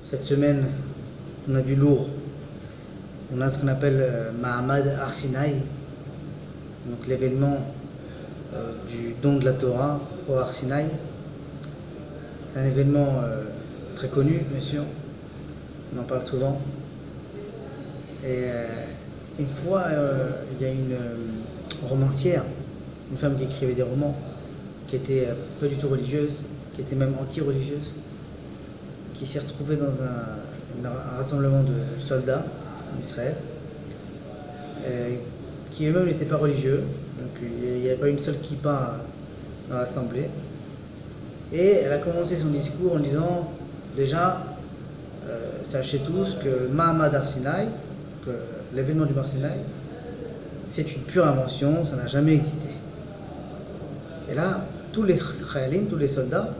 Cette semaine, on a du lourd. On a ce qu'on appelle Mahamad Har Sinaï, donc l'événement du don de la Torah au Har Sinaï. C'est un événement très connu, bien sûr. On en parle souvent. Et une fois, il y a une romancière, une femme qui écrivait des romans, qui était pas du tout religieuse, qui était même anti-religieuse, qui s'est retrouvée dans un rassemblement de soldats en Israël, qui eux-mêmes n'étaient pas religieux, donc il n'y avait pas une seule kippa dans l'assemblée. Et elle a commencé son discours en disant, déjà, sachez tous que le Mahamad Har Sinaï, que l'événement du Har Sinaï, c'est une pure invention, ça n'a jamais existé. Et là, tous les Chayalim, tous les soldats,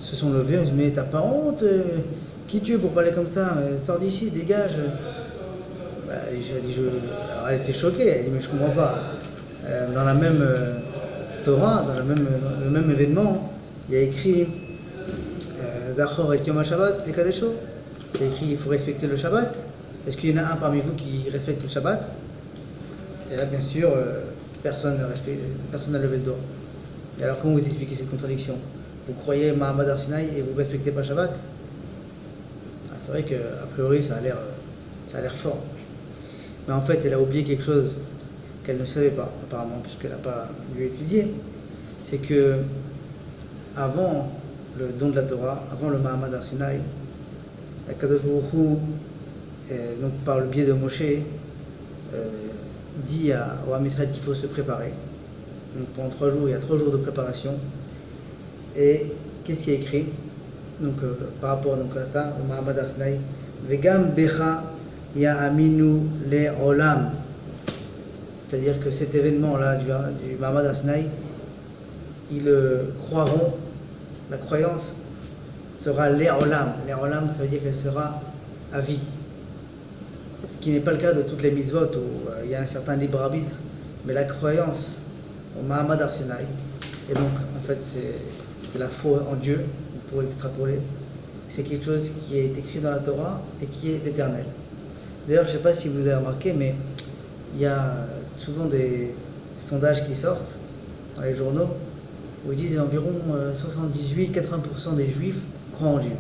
se sont levés, ils ont dit, mais t'as pas honte, qui tu es pour parler comme ça, sors d'ici, dégage. Alors elle était choquée, elle dit, mais je comprends pas. Dans la même Torah, dans le même événement, il y a écrit Zachor et Yom HaShabbat, les Kadesho. Il y a écrit, il faut respecter le Shabbat. Est-ce qu'il y en a un parmi vous qui respecte le Shabbat? Et là, bien sûr, personne n'a levé le doigt. Et alors, comment vous expliquez cette contradiction? Vous croyez Mahamad Har Sinaï et vous ne respectez pas Shabbat? C'est vrai qu'a priori, ça a l'air fort. Mais en fait, elle a oublié quelque chose qu'elle ne savait pas, apparemment, puisqu'elle n'a pas dû étudier. C'est que, avant le don de la Torah, avant le Mahamad Har Sinaï, Akadosh Baruch Hu, donc par le biais de Moshe, dit au Ham Israël qu'il faut se préparer. Donc pendant 3 jours, il y a 3 jours de préparation. Et qu'est-ce qui est écrit donc, par rapport donc, à ça, au Mahamad Har Sinaï, Vegam Becha Ya'aminu Le'olam. C'est-à-dire que cet événement-là du Mahamad Har Sinaï, ils croiront, la croyance sera Le'olam. Le'olam, ça veut dire qu'elle sera à vie. Ce qui n'est pas le cas de toutes les mitzvot où il y a un certain libre arbitre, mais la croyance au Mahamad Har Sinaï, et donc en fait c'est la foi en Dieu, pour extrapoler, c'est quelque chose qui est écrit dans la Torah et qui est éternel. D'ailleurs, je ne sais pas si vous avez remarqué, mais il y a souvent des sondages qui sortent dans les journaux où ils disent environ 78-80% des juifs croient en Dieu.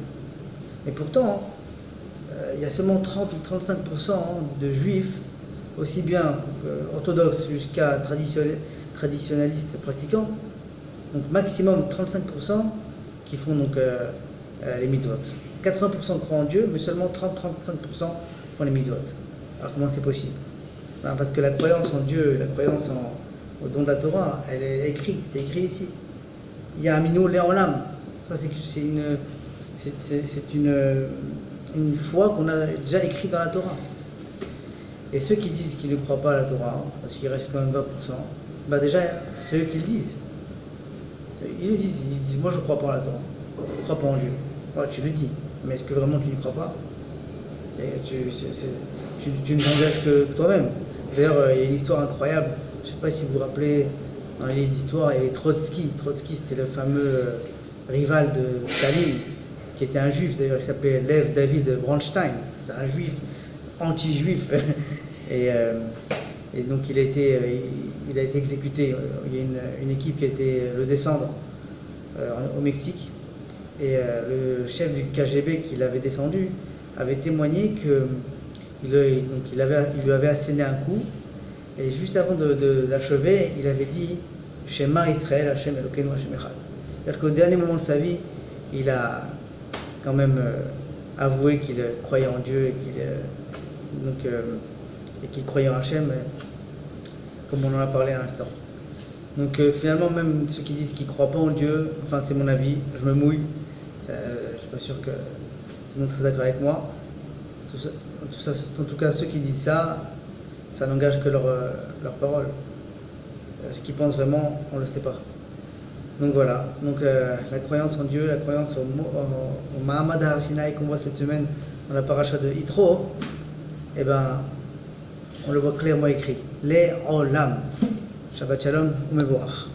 Et pourtant, il y a seulement 30 ou 35% de juifs, aussi bien orthodoxes jusqu'à traditionnalistes pratiquants, donc maximum 35% qui font donc les mitzvot. 80% croient en Dieu, mais seulement 30-35% font les mitzvot. Alors comment c'est possible? Parce que la croyance en Dieu, la croyance au don de la Torah, elle est écrite, c'est écrit ici. Il y a Aminu Le'olam. Ça c'est une foi qu'on a déjà écrite dans la Torah. Et ceux qui disent qu'ils ne croient pas à la Torah, parce qu'il reste quand même 20%, déjà c'est eux qui le disent. Ils disent, moi je ne crois pas à la Torah, je ne crois pas en Dieu. Ouais, tu le dis, mais est-ce que vraiment tu n'y crois pas? Et tu ne t'engages que toi-même. D'ailleurs, il y a une histoire incroyable, je ne sais pas si vous vous rappelez, dans les livres d'histoire, il y avait Trotsky. Trotsky, c'était le fameux rival de Staline, qui était un juif d'ailleurs, qui s'appelait Lev David Bronstein. C'était un juif, anti-juif. Et donc il a été exécuté. Il y a une équipe qui a été le descendre au Mexique. Et le chef du KGB qui l'avait descendu avait témoigné qu'il lui avait asséné un coup. Et juste avant de l'achever, il avait dit Shema Israël, Hashem Elokeinu, Hashem Echad. C'est-à-dire qu'au dernier moment de sa vie, il a quand même avoué qu'il croyait en Dieu et qu'il croyait en Hachem, comme on en a parlé à l'instant. Donc finalement, même ceux qui disent qu'ils ne croient pas en Dieu, enfin c'est mon avis, je me mouille, je ne suis pas sûr que tout le monde serait d'accord avec moi. En tout cas, ceux qui disent ça n'engage que leur parole. Ce qu'ils pensent vraiment, on ne le sait pas. Donc voilà, la croyance en Dieu, la croyance au Mahamad Har Sinaï qu'on voit cette semaine dans la paracha de Yitro, on le voit clairement écrit. Les Olam. Shabbat Shalom, Umevorach.